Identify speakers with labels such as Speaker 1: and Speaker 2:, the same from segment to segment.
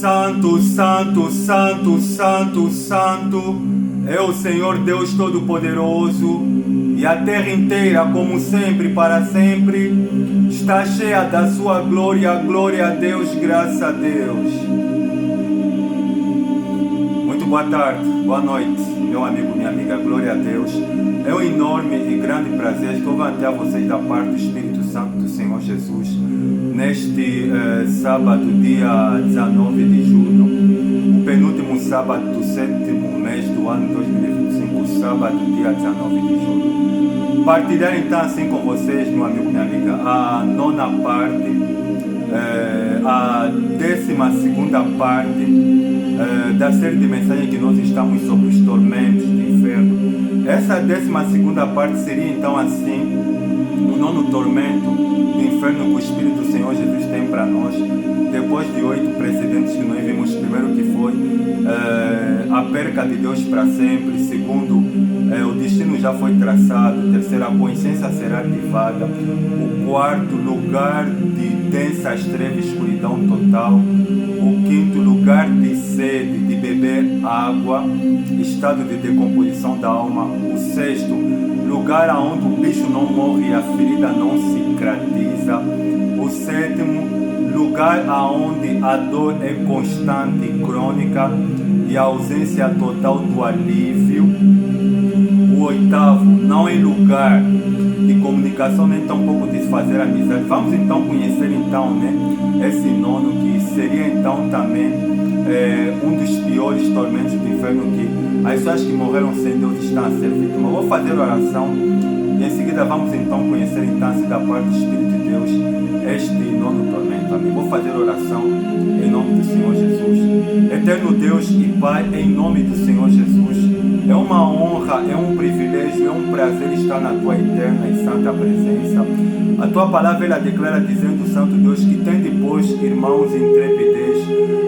Speaker 1: Santo, Santo, Santo, Santo, Santo é o Senhor Deus Todo-Poderoso, e a terra inteira, como sempre, para sempre, está cheia da sua glória. Glória a Deus, graças a Deus. Muito boa tarde, boa noite, meu amigo, minha amiga, glória a Deus. É um enorme e grande prazer estou até a vocês da parte do Espírito Santo do Senhor Jesus, neste sábado, dia 19 de junho, o penúltimo sábado do 7º mês do ano 2025, sábado, dia 19 de junho. Partilhar então assim com vocês, meu amigo, minha amiga, a nona parte, a 12ª parte da série de mensagens que nós estamos sobre os tormentos do inferno. Essa 12ª parte seria então assim, o nono tormento do inferno que o Espírito do Senhor Jesus tem para nós, depois de 8 precedentes que nós vimos. Primeiro que foi a perca de Deus para sempre. Segundo, o destino já foi traçado. Terceiro, a consciência será ativada. O quarto, lugar de densas trevas, escuridão total. O quinto, lugar de sede, de beber água, estado de decomposição da alma. O sexto, lugar aonde o bicho não morre e a ferida não cicatriza. O sétimo, lugar aonde a dor é constante e crônica e a ausência total do alívio. O oitavo, não é lugar de comunicação nem tampouco de se fazer amizade. Vamos então conhecer então, esse nono, que seria então também um dos piores tormentos do inferno, que as pessoas que morreram sem Deus estão a ser vítimas. Eu vou fazer oração e em seguida vamos então conhecer então da parte do Espírito de Deus este nono tormento. Amém. Vou fazer oração em nome do Senhor Jesus. Eterno Deus e Pai, em nome do Senhor Jesus, é uma honra, é um privilégio, é um prazer estar na Tua eterna e santa presença. A Tua palavra ela declara dizendo, Santo Deus, que tem depois, irmãos, intrepidez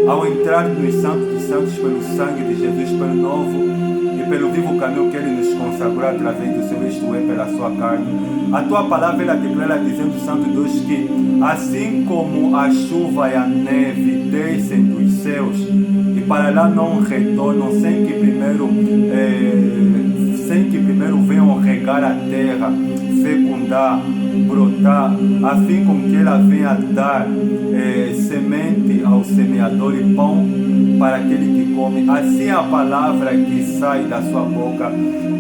Speaker 1: ao entrar nos santos dos santos pelo sangue de Jesus, pelo novo e pelo vivo caminho que Ele nos consagrou através do Seu, isto é, pela Sua carne. A Tua palavra ela declara dizendo, Santo Deus, que assim como a chuva e a neve descem dos céus e para lá não retornam sem que primeiro venham regar a terra, fecundar, brotar, a fim com que ela venha dar semente ao semeador e pão para aquele que come, assim a palavra que sai da sua boca,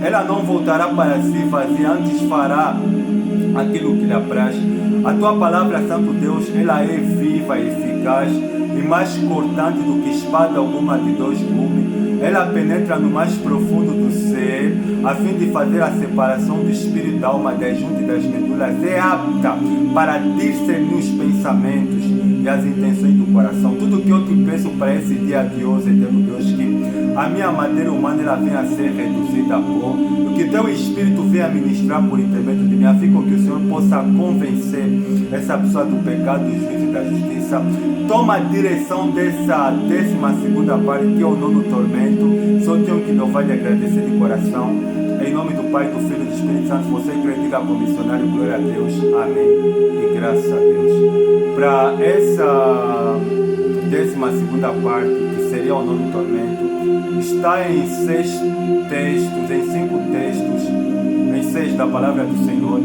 Speaker 1: ela não voltará para si vazia, antes fará aquilo que lhe apraz. A Tua palavra, Santo Deus, ela é viva e eficaz e mais cortante do que espada alguma de 2 gumes. Ela penetra no mais profundo do ser, a fim de fazer a separação do espírito, da alma, das juntas e das medulas. É apta para discernir os pensamentos e as intenções do coração. Tudo que eu te peço para esse dia de hoje, eterno Deus, que a minha madeira humana ela venha a ser reduzida a pó, que Teu Espírito venha ministrar por intermédio de mim, a fim com que o Senhor possa convencer essa pessoa do pecado, do juízo e da justiça. Toma a direção dessa 12ª parte, que é o nono tormento. Só tenho que louvar e agradecer de coração. Em nome do Pai, do Filho e do Espírito Santo, você que diga como missionário, glória a Deus. Amém. E graças a Deus. Para essa 12ª parte, que seria o nono tormento, está em 6 textos, em 5 textos, em 6 da palavra do Senhor.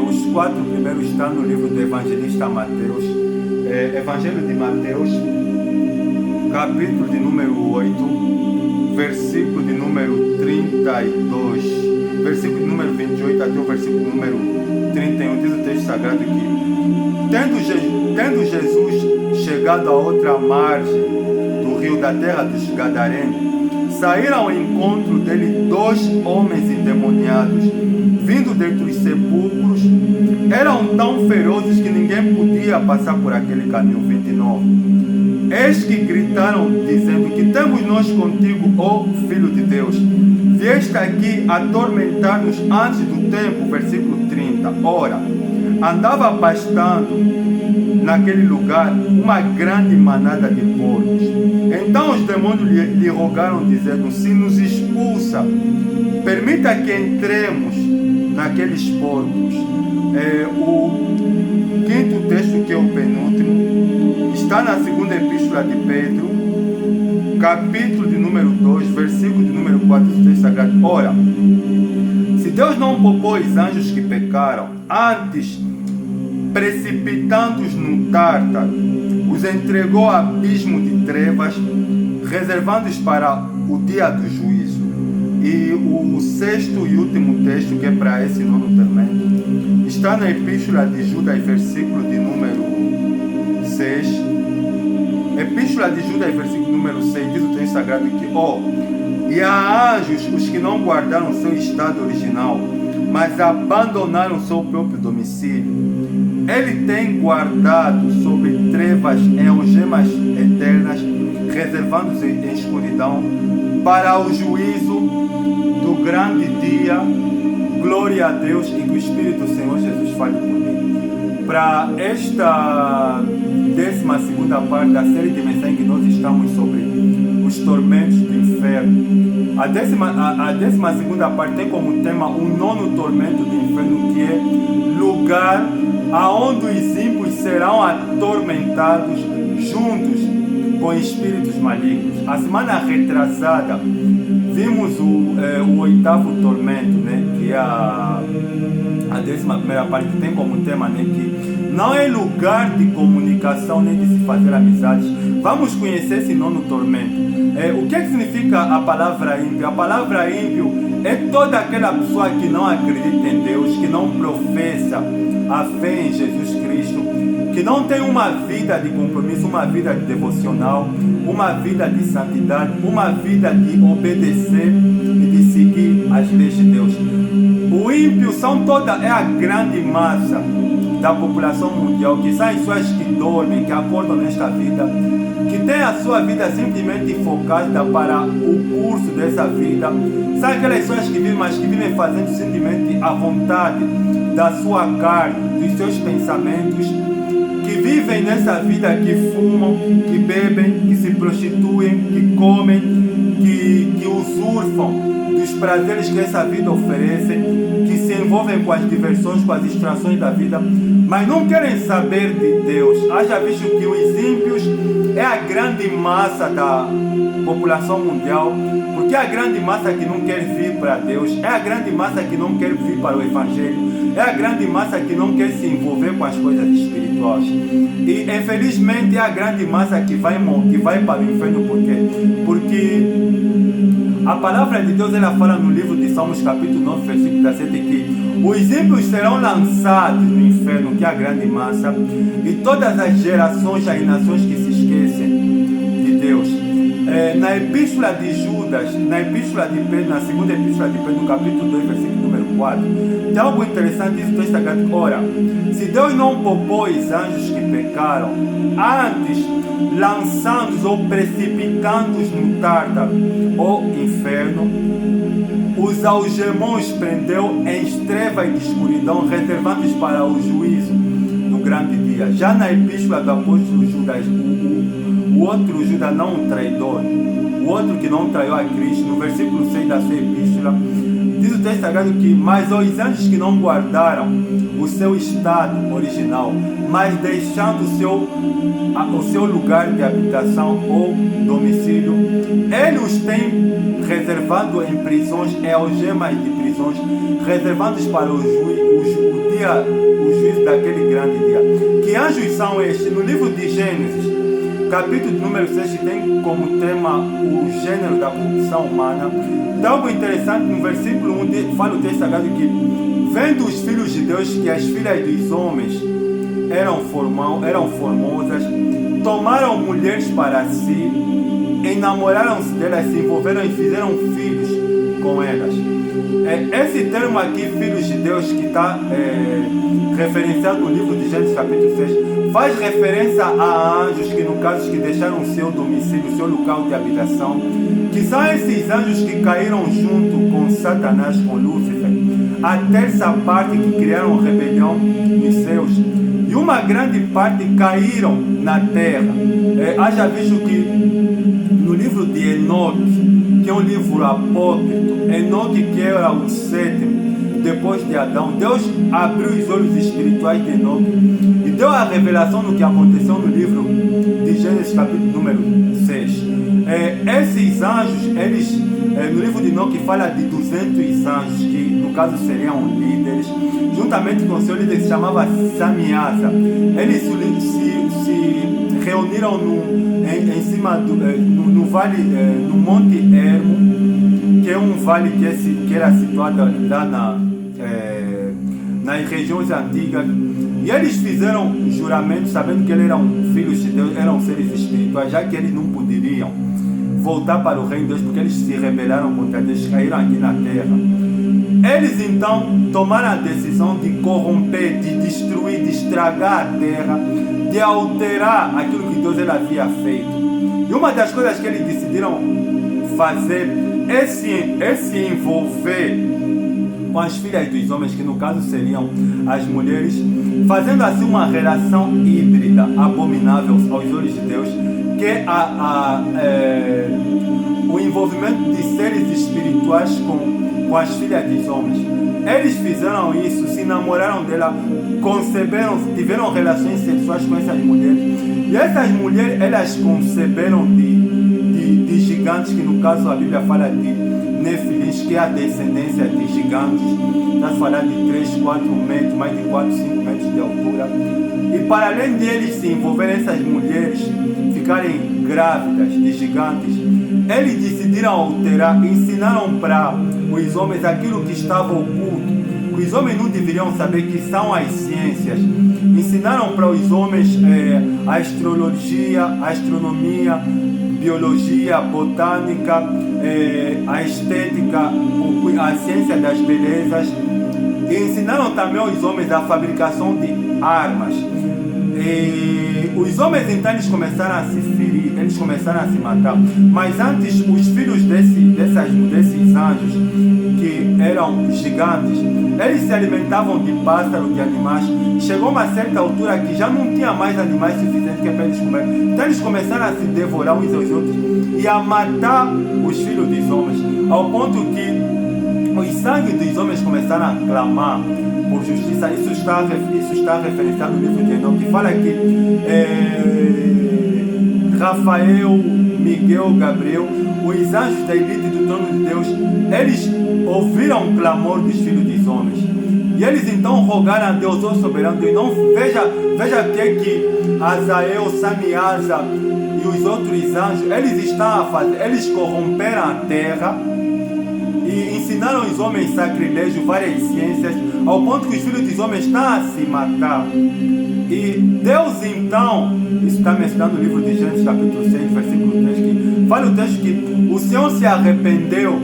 Speaker 1: Os 4 primeiros estão no livro do evangelista Mateus. Evangelho de Mateus, capítulo de número 8, versículo de número 32, versículo de número 28 até o versículo de número 31, diz o texto sagrado que, tendo Jesus chegado à outra margem do rio da terra dos Gadarenos, saíram ao encontro dele 2 homens endemoniados, vindo dentre os sepulcros. Eram tão ferozes que ninguém podia passar por aquele caminho. 29. Eis que gritaram, dizendo, que temos nós contigo, ó Filho de Deus? Vieste aqui atormentar-nos antes do tempo. Versículo 30. Ora, andava pastando naquele lugar uma grande manada de porcos. Então os demônios lhe rogaram, dizendo, se nos expulsa, permita que entremos naqueles porcos. O quinto texto, que é o penúltimo, está na segunda Epístola de Pedro, capítulo de número 2, versículo de número 4 do texto sagrado. Ora, se Deus não poupou os anjos que pecaram, antes, precipitando-os no Tártaro, os entregou ao abismo de trevas, reservando-os para o dia do juízo. E o sexto e último texto, que é para esse nono tormento, está na Epístola de Judas, versículo de número 6. Epístola de Judas, versículo número 6, diz o texto sagrado que, e há anjos os que não guardaram seu estado original, mas abandonaram seu próprio domicílio. Ele tem guardado sobre trevas em algemas eternas, reservando-se em escuridão para o juízo do grande dia. Glória a Deus, e que o Espírito do Senhor Jesus fale por mim. Para esta 12ª parte da série de mensagens que nós estamos sobre os tormentos do inferno, a 12ª parte tem como tema o nono tormento do inferno, que é lugar aonde os ímpios serão atormentados juntos com espíritos malignos. A semana retrasada vimos o 8º tormento, né, que é a 11ª parte, que tem como tema, né, que não é lugar de comunicação nem de se fazer amizades. Vamos conhecer esse nono tormento. O que significa a palavra ímpio? A palavra ímpio é toda aquela pessoa que não acredita em Deus, que não professa a fé em Jesus Cristo, que não tem uma vida de compromisso, uma vida de devocional, uma vida de santidade, uma vida de obedecer e de seguir as leis de Deus. O ímpio é a grande massa da população mundial, que são as pessoas que dormem, que acordam nesta vida, que tem a sua vida simplesmente focada para o curso dessa vida. São aquelas pessoas que vivem, mas que vivem fazendo simplesmente a vontade da sua carne, dos seus pensamentos, que vivem nessa vida, que fumam, que bebem, que se prostituem, que comem, que usurpam dos prazeres que essa vida oferece, que se envolvem com as diversões, com as distrações da vida, mas não querem saber de Deus. Haja visto que os ímpios é a grande massa da população mundial, porque é a grande massa que não quer vir para Deus, é a grande massa que não quer vir para o Evangelho, é a grande massa que não quer se envolver com as coisas espirituais. E infelizmente é a grande massa que vai para o inferno. Por quê? Porque a palavra de Deus, ela fala no livro de Salmos, capítulo 9, versículo 17, que os ímpios serão lançados no inferno, que é a grande massa, e todas as gerações, as nações que se esquecem de Deus. Na epístola de Judas, na epístola de Pedro, na segunda epístola de Pedro, no capítulo 2, versículo número 4, tem algo interessante, isso está escrito. Ora, se Deus não poupou os anjos que pecaram, antes lançando-os ou precipitando-os no Tártaro, ou inferno, os algemou, os prendeu em trevas de escuridão, reservando-os para o juízo do grande dia. Já na epístola do apóstolo Judas, o outro Judas, não o traidor, o outro que não traiu a Cristo, no versículo 6 da sua epístola, diz o texto sagrado que, mas os anjos que não guardaram o seu estado original, mas deixando o seu lugar de habitação ou domicílio, ele os tem reservado em prisões, em algemas de prisões, reservados para o juízo daquele grande dia. Que anjos são estes? No livro de Gênesis, capítulo número 6, que tem como tema o gênero da corrupção humana. Tem algo interessante no versículo 1, fala o texto sagrado que, vendo os filhos de Deus que as filhas dos homens eram formosas, tomaram mulheres para si, enamoraram-se delas, se envolveram e fizeram filhos com elas. Esse termo aqui, filhos de Deus, que está referenciado no livro de Gênesis capítulo 6, faz referência a anjos que, no caso, que deixaram seu domicílio, seu local de habitação, que são esses anjos que caíram junto com Satanás, com Lúcifer, a terça parte que criaram rebelião nos céus, e uma grande parte caíram na terra. Haja visto que no livro de Enoque, que é um livro apócrifo, Enoque, que era o sétimo, depois de Adão, Deus abriu os olhos espirituais de Enoque e deu a revelação do que aconteceu no livro de Gênesis, capítulo número 6. Esses anjos, eles, no livro de Enoque fala de 200 anjos, que no caso seriam líderes, juntamente com seu líder que se chamava Samiasa. Eles se reuniram em cima no vale, no Monte Hermo, que é um vale que era situado lá nas regiões antigas, e eles fizeram juramento, sabendo que eles eram filhos de Deus, eram seres espirituais, já que eles não poderiam voltar para o reino de Deus, porque eles se rebelaram contra Deus, caíram aqui na terra. Eles então tomaram a decisão de corromper, de destruir, de estragar a terra, de alterar aquilo que Deus havia feito. E uma das coisas que eles decidiram fazer é se envolver com as filhas dos homens, que no caso seriam as mulheres, fazendo assim uma relação híbrida, abominável aos olhos de Deus, que é o envolvimento de seres espirituais com as filhas dos homens. Eles fizeram isso, se namoraram dela, conceberam, tiveram relações sexuais com essas mulheres, e essas mulheres, elas conceberam de gigantes, que no caso a Bíblia fala de Nefilins, que é a descendência de gigantes. Está falando de 3, 4 metros, mais de 4, 5 metros de altura. E para além de eles se envolverem, essas mulheres ficarem grávidas de gigantes, eles decidiram alterar, ensinaram para os homens aquilo que estava oculto, que os homens não deveriam saber, que são as ciências. Ensinaram para os homens a astrologia, a astronomia, biologia, botânica, a estética, a ciência das belezas, e ensinaram também aos homens a fabricação de armas. E os homens então eles começaram a se ferir, eles começaram a se matar. Mas antes, os filhos desses anjos, que eram gigantes, eles se alimentavam de pássaros, de animais. Chegou uma certa altura que já não tinha mais animais suficientes para eles comerem. Então eles começaram a se devorar uns aos outros e a matar os filhos dos homens, ao ponto que os sangues dos homens começaram a clamar por justiça. Isso está referenciado no livro de Enoque, que fala que Rafael, Miguel, Gabriel, os anjos da elite do trono de Deus, eles ouviram o clamor dos filhos dos homens. E eles então rogaram a Deus, o soberano. E não veja o que Azael, Samiasa e os outros anjos, eles estão a fazer. Eles corromperam a terra e ensinaram os homens sacrilégio, várias ciências, ao ponto que os filhos dos homens estão a se matar. E Deus então, isso está mencionado no livro de Gênesis capítulo 6, versículo 3, que fala o texto que o Senhor se arrependeu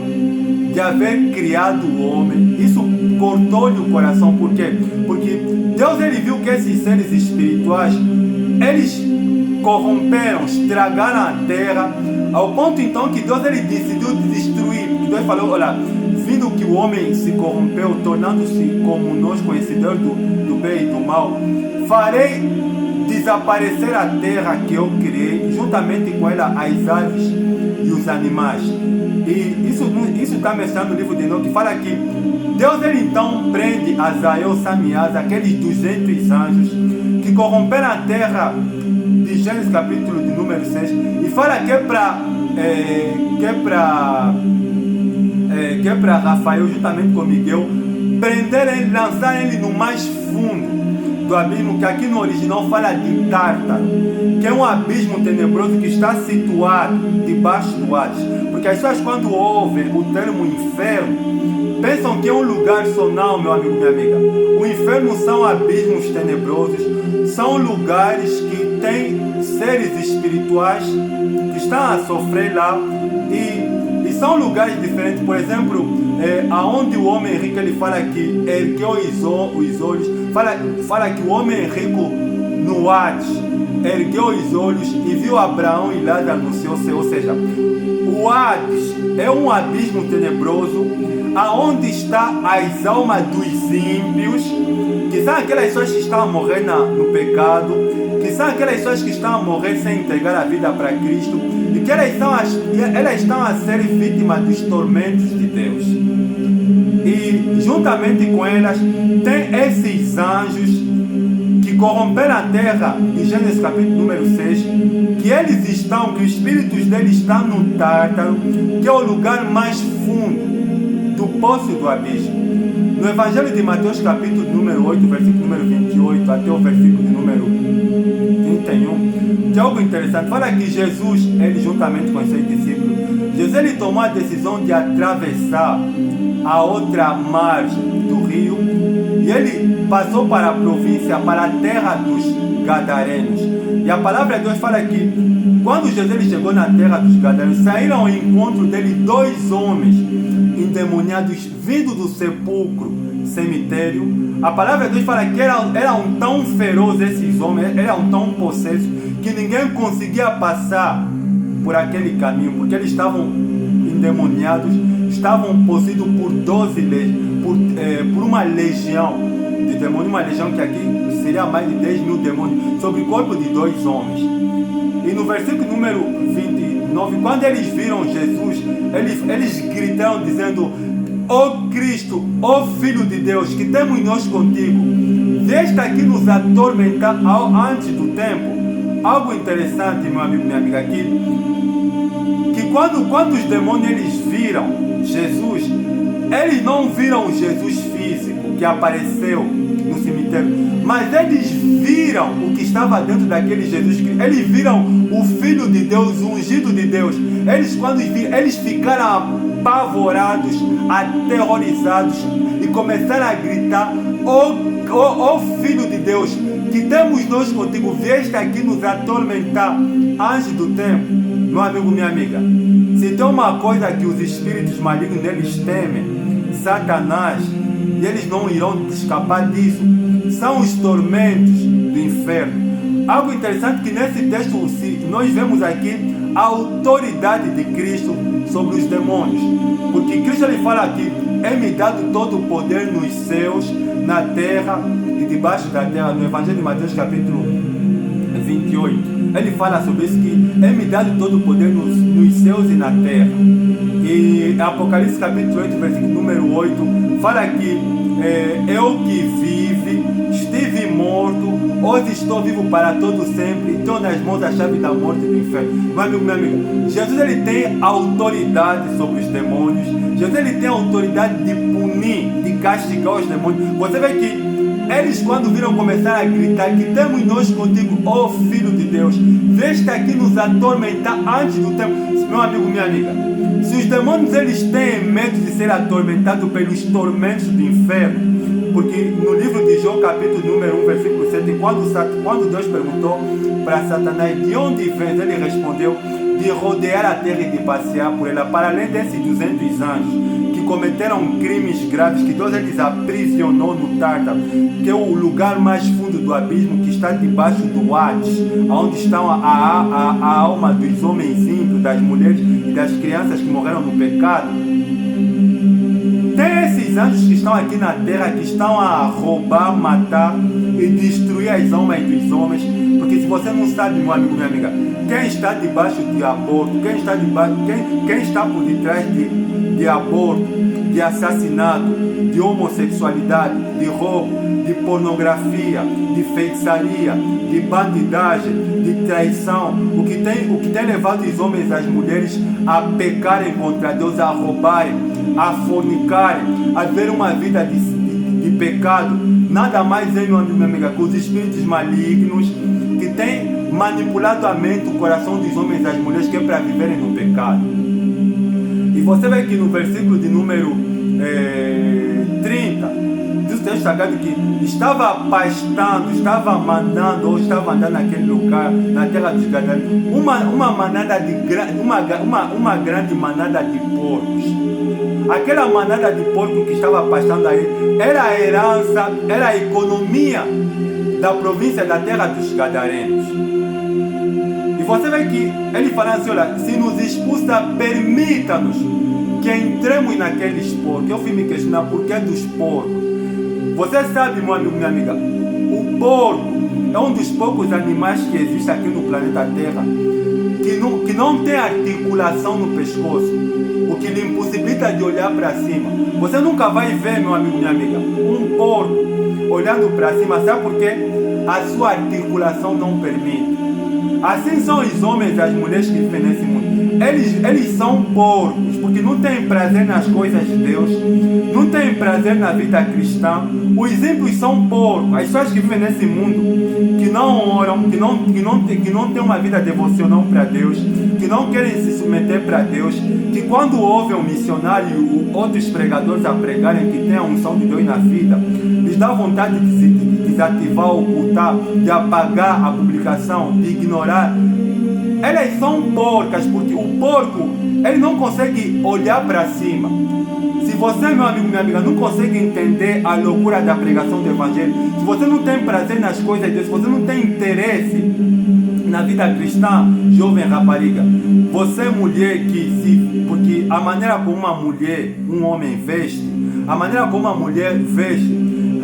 Speaker 1: de haver criado o homem. Isso cortou-lhe o coração. Por quê? Porque Deus ele viu que esses seres espirituais, eles corromperam, estragaram a terra, ao ponto então que Deus ele decidiu destruir. Porque Deus falou, olha, vindo que o homem se corrompeu, tornando-se como nós, conhecedores do bem e do mal, farei desaparecer a terra que eu criei, juntamente com ela as aves e os animais. E isso está mencionado no livro de Enoque, que fala que Deus ele então prende Azael, Samiasa, aqueles 200 anjos que corromperam a terra, de Gênesis capítulo de número 6, e fala que é para Rafael, juntamente com Miguel, prender ele, lançar ele no mais fundo do abismo, que aqui no original fala de Tártaro, que é um abismo tenebroso que está situado debaixo do Hades. Porque as pessoas, quando ouvem o termo inferno, pensam que é um lugar só. Não, meu amigo, minha amiga. O inferno são abismos tenebrosos, são lugares que têm seres espirituais que estão a sofrer lá, e são lugares diferentes. Por exemplo, aonde o homem rico ele fala que ergueu os olhos, fala que o homem rico no Hades ergueu os olhos e viu Abraão e Lázaro no seu céu. Ou seja, o Hades é um abismo tenebroso aonde está as almas dos ímpios, que são aquelas pessoas que estão a morrer no pecado, que são aquelas pessoas que estão a morrer sem entregar a vida para Cristo, e que elas estão a ser vítimas dos tormentos de Deus. E juntamente com elas tem esses anjos que corromperam a terra, em Gênesis capítulo número 6, que eles estão, que os espíritos deles estão no Tártaro, que é o lugar mais fundo do poço do abismo. No Evangelho de Mateus capítulo número 8, versículo número 28 até o versículo de número 31, tem algo interessante. Fala que Jesus, ele juntamente com os seus discípulos, Jesus ele tomou a decisão de atravessar a outra margem do rio e ele passou para a província, para a terra dos Gadarenos. E a palavra de Deus fala que quando Jesus ele chegou na terra dos Gadarenos, saíram ao encontro dele 2 homens endemoniados vindo do sepulcro, cemitério. A palavra de Deus fala que eram tão ferozes esses homens, eram tão possessos, que ninguém conseguia passar por aquele caminho, porque eles estavam endemoniados, estavam possuídos por 12 por uma legião de demônios, uma legião que aqui seria mais de 10 mil demônios, sobre o corpo de 2 homens. E no versículo número 29, quando eles viram Jesus, eles gritaram dizendo: ó Cristo, ó Filho de Deus, que temos nós contigo, vieste aqui nos atormentar antes do tempo. Algo interessante, meu amigo, minha amiga, aqui, que quando os demônios eles viram Jesus, eles não viram Jesus físico que apareceu no cemitério, mas eles viram o que estava dentro daquele Jesus Cristo. Eles viram o Filho de Deus, o ungido de Deus. Eles, quando viram, eles ficaram apavorados, aterrorizados e começaram a gritar: ó Filho de Deus, que temos nós contigo, vieste aqui nos atormentar antes do tempo. Meu amigo, minha amiga, se tem uma coisa que os espíritos malignos eles temem, Satanás, e eles não irão escapar disso, são os tormentos do inferno. Algo interessante que nesse texto nós vemos aqui a autoridade de Cristo sobre os demônios, porque Cristo ele fala aqui: é-me dado todo o poder nos céus, na terra e debaixo da terra. No Evangelho de Mateus capítulo 28, ele fala sobre isso, que é-me dado todo o poder nos céus e na terra. E Apocalipse capítulo 8, versículo número 8, fala que eu que vive, estive morto, hoje estou vivo para todo sempre, e tenho nas mãos a chave da morte e do inferno. Meu amigo, minha amiga, Jesus ele tem autoridade sobre os demônios. Jesus ele tem autoridade de punir, de castigar os demônios. Você vê que eles, quando viram, começar a gritar: que temos nós contigo, ó Filho de Deus, vieste aqui nos atormentar antes do tempo. Meu amigo, minha amiga, se os demônios eles têm medo de ser atormentados pelos tormentos do inferno, porque no livro de João capítulo número 1, versículo 7, quando Deus perguntou para Satanás: de onde vens? Ele respondeu: de rodear a terra e de passear por ela. Para além desses 200 anjos que cometeram crimes graves, que Deus eles aprisionou no Tártaro, que é o lugar mais fundo do abismo, que está debaixo do Hades, onde estão a alma dos homens ímpios, das mulheres e das crianças que morreram no pecado. Tem esses anjos que estão aqui na terra, que estão a roubar, matar e destruir as almas dos homens. Porque se você não sabe, meu amigo, minha amiga, quem está debaixo de aborto, quem está por detrás de aborto, de assassinato, de homossexualidade, de roubo, de pornografia, de feitiçaria, de bandidagem, de traição, o que tem levado os homens e as mulheres a pecarem contra Deus, a roubarem, a fornicarem, a ver uma vida de pecado, nada mais é, meu amigo, minha amiga, que os espíritos malignos que têm manipulado a mente, o coração dos homens e das mulheres, que é para viverem no pecado. E você vê que no versículo de número 30, diz o texto sagrado que estava pastando, estava mandando, ou estava andando naquele lugar, na terra dos Gadarenos, uma grande manada de porcos. Aquela manada de porcos que estava pastando aí era a herança, era a economia da província da terra dos Gadarenos. E você vê que ele fala assim: olha, se nos expulsa, permita-nos que entremos naqueles porcos. Eu fui me questionar por que dos porcos. Você sabe, meu amigo, minha amiga, o porco é um dos poucos animais que existe aqui no planeta Terra que não tem articulação no pescoço, o que lhe impossibilita de olhar para cima. Você nunca vai ver, meu amigo, minha amiga, um porco olhando para cima, sabe por quê? A sua articulação não permite. Assim são os homens e as mulheres que vivem nesse mundo. Eles são porcos, porque não têm prazer nas coisas de Deus, não têm prazer na vida cristã. Os ímpios são porcos, as pessoas que vivem nesse mundo, que não oram, que não têm uma vida devocional para Deus, que não querem se submeter para Deus, que quando ouvem um missionário e outros pregadores a pregarem que tem a unção de Deus na vida, lhes dá vontade de desativar, ocultar, de apagar a publicação, de ignorar. Elas são porcas, porque o porco, ele não consegue olhar para cima. Se você, meu amigo, minha amiga, não consegue entender a loucura da pregação do Evangelho, se você não tem prazer nas coisas de Deus, se você não tem interesse na vida cristã, jovem rapariga, você mulher porque a maneira como uma mulher, um homem veste, a maneira como uma mulher veste,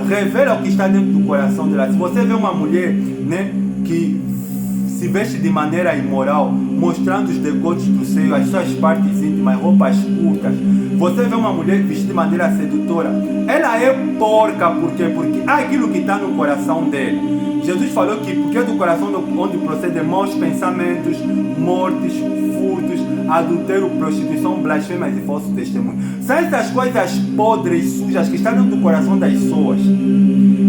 Speaker 1: revela o que está dentro do coração dela. Se você vê uma mulher, né, que se veste de maneira imoral, mostrando os decotes do seio, as suas partes íntimas, roupas curtas, você vê uma mulher vestida de maneira sedutora, ela é porca. Por quê? Porque há aquilo que está no coração dele. Jesus falou que porque é do coração onde procedem maus pensamentos, mortes, furtos, adultério, prostituição, blasfêmias e falso testemunho. São essas coisas podres, sujas, que estão dentro do coração das pessoas.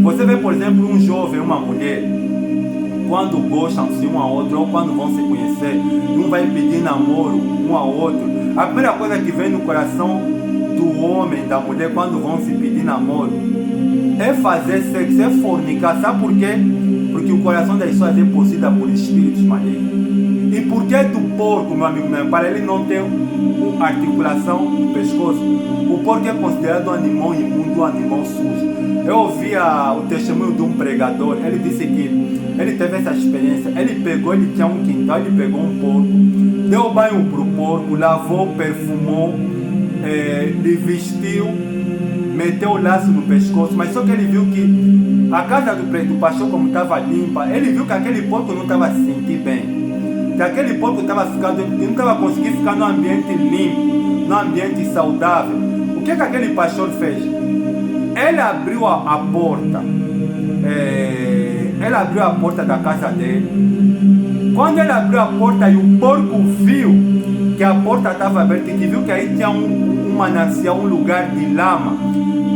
Speaker 1: Você vê, por exemplo, um jovem, uma mulher, quando gostam-se um ao outro, ou quando vão se conhecer, um vai pedir namoro um ao outro, a primeira coisa que vem no coração do homem, da mulher, quando vão se pedir namoro, é fazer sexo, é fornicar. Sabe por quê? Porque o coração das pessoas é possuído por espíritos malignos. E por que do porco, meu amigo, para ele não ter articulação no pescoço? O porco é considerado um animal imundo, um animal sujo. Eu ouvi o testemunho de um pregador. Ele disse que ele teve essa experiência. Ele tinha um quintal, ele pegou um porco, deu banho para o porco, lavou, perfumou, lhe vestiu, meteu o laço no pescoço. Mas só que ele viu que a casa do pastor, como estava limpa, ele viu que aquele porco não estava se sentindo bem, que aquele porco não estava conseguindo ficar num ambiente limpo, num ambiente saudável. O que aquele pastor fez? Ele abriu a porta, ele abriu a porta da casa dele. Quando ele abriu a porta e o porco viu que a porta estava aberta e que viu que aí tinha um manancial, um lugar de lama,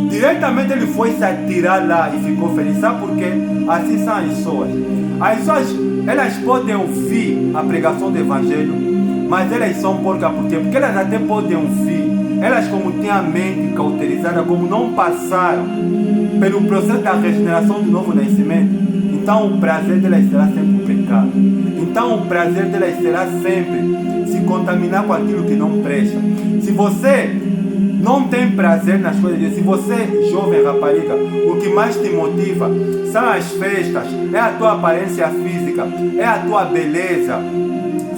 Speaker 1: diretamente ele foi se atirar lá e ficou feliz. Sabe por quê? Assim são as pessoas. As pessoas, elas podem ouvir a pregação do Evangelho, mas elas são porcas. Por quê? Porque elas até podem ouvir. Elas, como têm a mente cauterizada, como não passaram pelo processo da regeneração do novo nascimento, então o prazer delas será sempre o pecado. Então o prazer delas será sempre se contaminar com aquilo que não presta. Se você não tem prazer nas coisas de Deus, se você, jovem rapariga, o que mais te motiva são as festas, é a tua aparência física, é a tua beleza,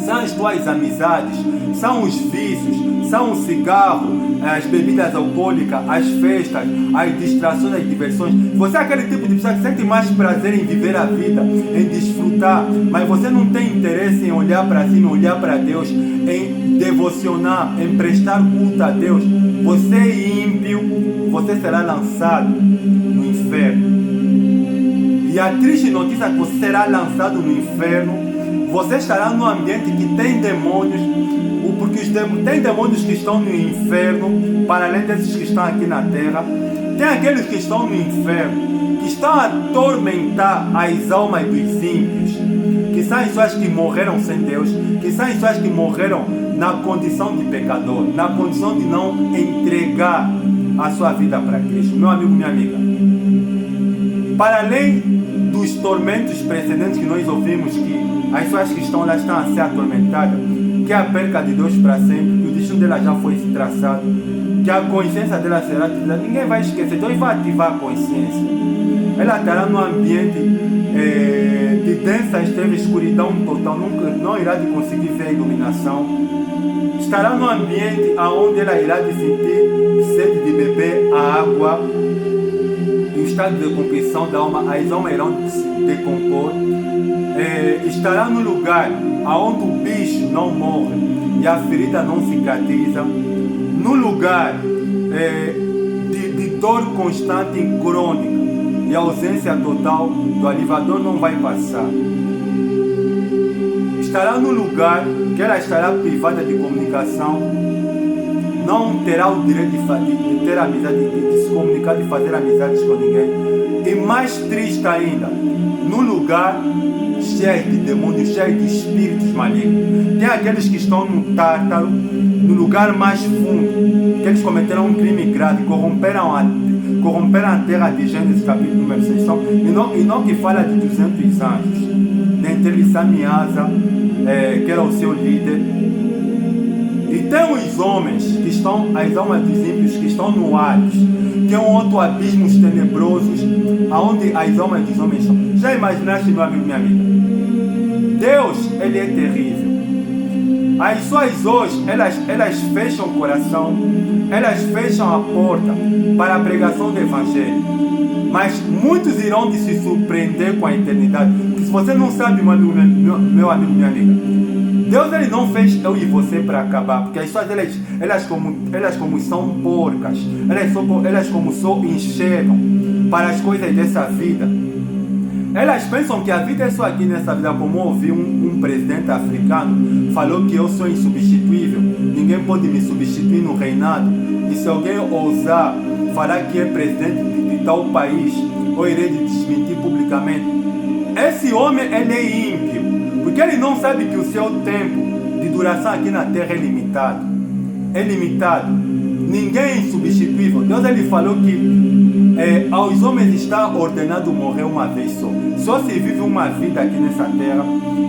Speaker 1: são as tuas amizades, são os vícios, são o cigarro, as bebidas alcoólicas, as festas, as distrações, as diversões. Você é aquele tipo de pessoa que sente mais prazer em viver a vida, em desfrutar, mas você não tem interesse em olhar para cima, em olhar para Deus, em devocionar, em prestar culto a Deus. Você é ímpio, você será lançado no inferno. E a triste notícia é que você será lançado no inferno. Você estará num ambiente que tem demônios, porque tem demônios que estão no inferno, para além desses que estão aqui na terra. Tem aqueles que estão no inferno, que estão a atormentar as almas dos ímpios, que são as pessoas que morreram sem Deus, que são as pessoas que morreram na condição de pecador, na condição de não entregar a sua vida para Cristo. Meu amigo, minha amiga, para além dos tormentos precedentes que nós ouvimos, que as pessoas que estão lá estão a ser atormentadas, que a perca de Deus para sempre, que o destino dela já foi traçado, que a consciência dela será ativada, ninguém vai esquecer. Deus vai ativar a consciência. Ela estará num ambiente de densa extrema escuridão total, não irá de conseguir ver a iluminação. Estará num ambiente onde ela irá de sentir sede de beber a água, estado de decomposição da alma, as almas irão se decompor. Estará no lugar onde o bicho não morre e a ferida não cicatriza, no lugar de dor constante e crônica e ausência total do alivador não vai passar. Estará no lugar que ela estará privada de comunicação, não terá o direito de ter amizade, de se comunicar, de fazer amizades com ninguém. E mais triste ainda, no lugar cheio de demônios, cheio de espíritos malignos. Tem aqueles que estão no Tártaro, no lugar mais fundo, que eles cometeram um crime grave, corromperam a terra de Gênesis capítulo número 6, e não que fala de 200 anjos, dentre eles Amiasa, que era o seu líder. E tem os homens que estão, as almas dos ímpios que estão no Hades, que é um outro abismo tenebrosos, aonde as almas dos homens estão. Já imaginaste, meu amigo, minha amiga? Deus, ele é terrível. As pessoas hoje, elas fecham o coração, elas fecham a porta para a pregação do Evangelho. Mas muitos irão de se surpreender com a eternidade. Porque se você não sabe, meu amigo, minha amiga, Deus ele não fez eu e você para acabar. Porque as pessoas, elas como são porcas, elas como só enxergam para as coisas dessa vida. Elas pensam que a vida é só aqui nessa vida, como ouvi um presidente africano falou que eu sou insubstituível, ninguém pode me substituir no reinado, e se alguém ousar falar que é presidente de tal país, eu irei desmentir publicamente. Esse homem ele é ímpio, porque ele não sabe que o seu tempo de duração aqui na terra é limitado. É limitado. Ninguém é insubstituível. Deus ele falou que aos homens está ordenado morrer uma vez só. Só se vive uma vida aqui nessa terra.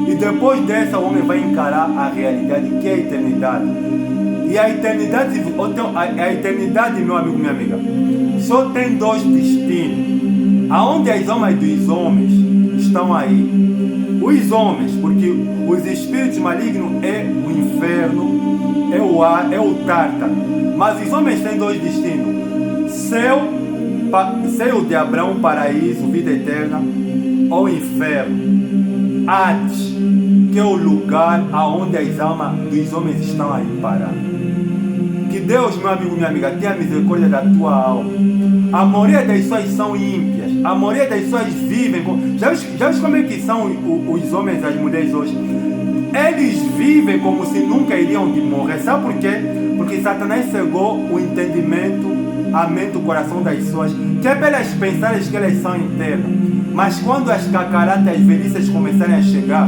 Speaker 1: E depois dessa o homem vai encarar a realidade que é a eternidade. E a eternidade, meu amigo, minha amiga, só tem dois destinos. Aonde as almas dos homens estão aí. Os homens, porque os espíritos malignos é o inferno, é o ar, é o Tártaro. Mas os homens têm dois destinos: céu de Abraão, paraíso, vida eterna, ou inferno, Hades, que é o lugar aonde as almas dos homens estão aí paradas. Que Deus, meu amigo, minha amiga, tenha misericórdia da tua alma. A maioria das pessoas são ímpias, a maioria das pessoas vivem com... Já viu como é que são os homens e as mulheres hoje? Eles vivem como se nunca iriam de morrer. Sabe por quê? Porque Satanás cegou o entendimento, a mente, o coração das pessoas, que é para elas pensarem que elas são eternas. Mas quando as cacaratas, as velhices começarem a chegar,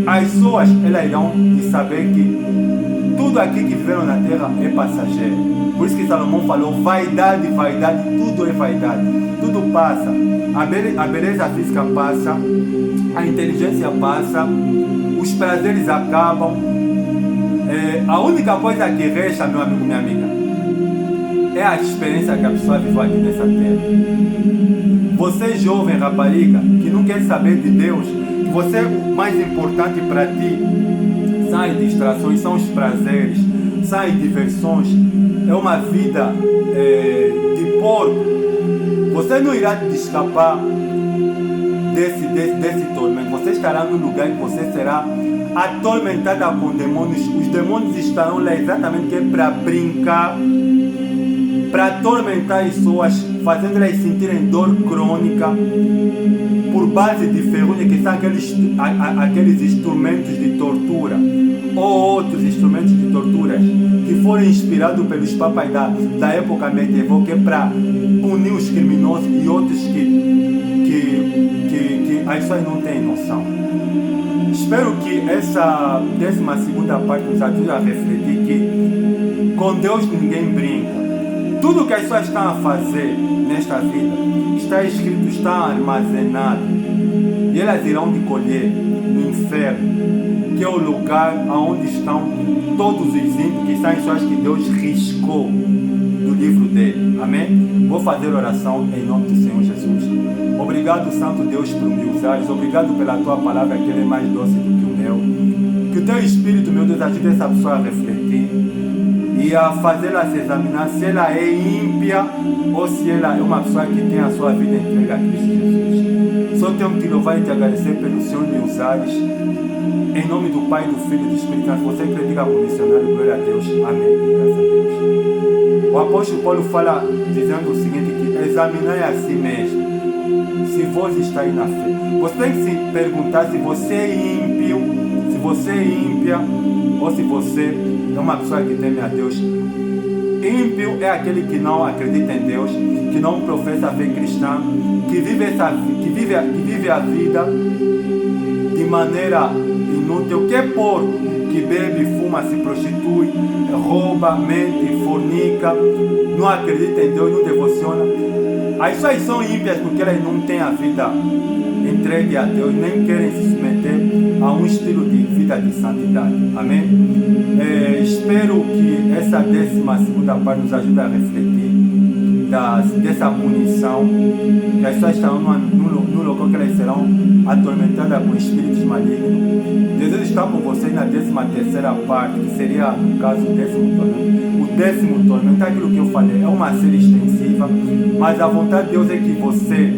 Speaker 1: as pessoas elas irão de saber que tudo aqui que viveram na terra é passageiro. Por isso que Salomão falou: vaidade, vaidade, tudo é vaidade, tudo passa. A beleza física passa, a inteligência passa, os prazeres acabam. A única coisa que resta, meu amigo, minha amiga, é a experiência que a pessoa viveu aqui nessa terra. Você jovem rapariga que não quer saber de Deus, que você o mais importante para ti são as distrações, são os prazeres, são as diversões, é uma vida de porco. Você não irá te escapar desse tormento. Você estará num lugar que você será atormentada com demônios. Os demônios estarão lá exatamente para brincar, para atormentar as pessoas, fazendo elas sentirem dor crônica por base de ferrugem, que são aqueles instrumentos de tortura, ou outros instrumentos de tortura que foram inspirados pelos papas da época medieval, que é para punir os criminosos e outros que as pessoas não têm noção. Espero que essa 12ª parte nos ajude a refletir que com Deus ninguém brinca. Tudo que as pessoas estão a fazer nesta vida está escrito, está armazenado, e elas irão de colher no inferno, que é o lugar onde estão todos os ímpios, que são as pessoas que Deus riscou do livro dele. Amém? Vou fazer oração em nome do Senhor Jesus. Obrigado, Santo Deus, por me usares. Obrigado pela tua palavra, que ela é mais doce do que o mel. Que o teu Espírito, meu Deus, ajude essa pessoa a refletir. e a fazê-la se examinar se ela é ímpia ou se ela é uma pessoa que tem a sua vida entregue a Cristo Jesus. Só tenho que te louvar e te agradecer pelo Senhor me usares. Em nome do Pai, do Filho e do Espírito Santo, você que diga como missionário, glória a Deus. Amém. Graças a Deus. O apóstolo Paulo fala dizendo o seguinte, que examinai a si mesmo, se vós estáis na fé. Você tem que se perguntar se você é ímpio, se você é ímpia, ou se você é uma pessoa que teme a Deus. Ímpio é aquele que não acredita em Deus, que não professa a fé cristã, que vive a vida de maneira inútil, que é porco, que bebe, fuma, se prostitui, rouba, mente, fornica, não acredita em Deus, não devociona. As pessoas são ímpias porque elas não têm a vida entregue a Deus, nem querem se submeter a um estilo de vida de santidade. Amém? Espero que essa 12ª parte nos ajude a refletir dessa punição, que as pessoas estão no local que elas serão atormentadas com espíritos malignos. Jesus está com vocês na 13ª parte, que seria, no caso, o 10º tormento. O 10º tormento, aquilo que eu falei, é uma série extensiva, mas a vontade de Deus é que você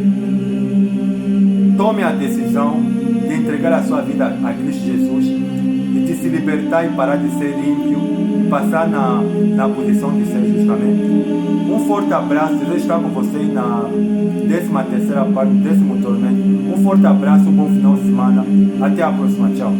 Speaker 1: tome a decisão de entregar a sua vida a Cristo Jesus e de se libertar e parar de ser ímpio e passar na posição de ser justo. Amém? Um forte abraço, Deus está com vocês na 13ª parte, do 10º tormento. Um forte abraço, um bom final de semana. Até a próxima, tchau.